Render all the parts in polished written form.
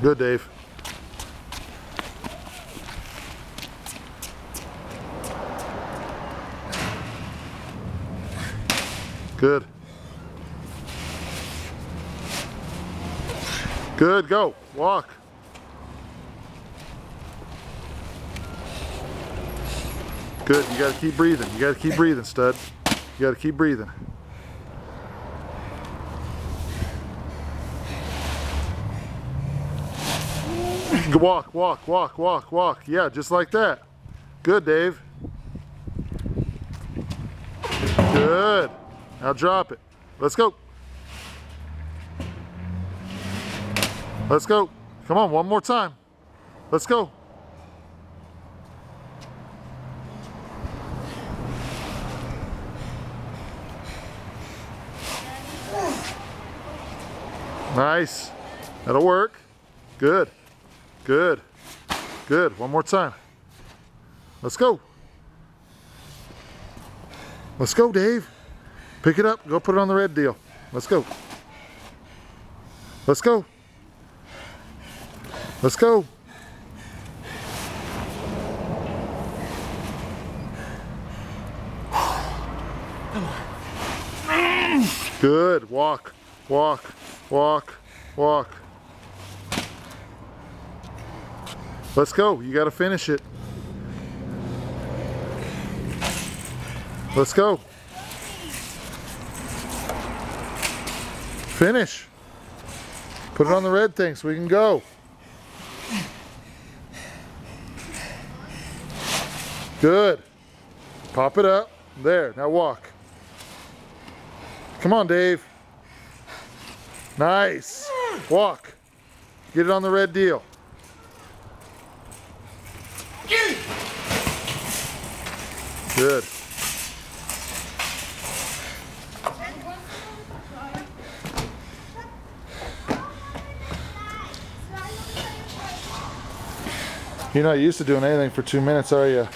Good, Dave. Good. Good, go. Walk. Good, you gotta keep breathing. You gotta keep breathing, stud. You gotta keep breathing. Walk, walk, walk, walk, walk. Yeah, just like that. Good, Dave. Good. Now drop it. Let's go. Let's go. Come on, one more time. Let's go. Nice. That'll work. Good. Good. Good. One more time. Let's go. Let's go, Dave. Pick it up. Go put it on the red deal. Let's go. Let's go. Let's go. Good. Walk. Walk. Walk. Walk. Let's go. You got to finish it. Let's go. Finish. Put it on the red thing so we can go. Good. Pop it up. There. Now walk. Come on, Dave. Nice. Walk. Get it on the red deal. Good. You're not used to doing anything for 2 minutes, are you?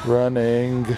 Running.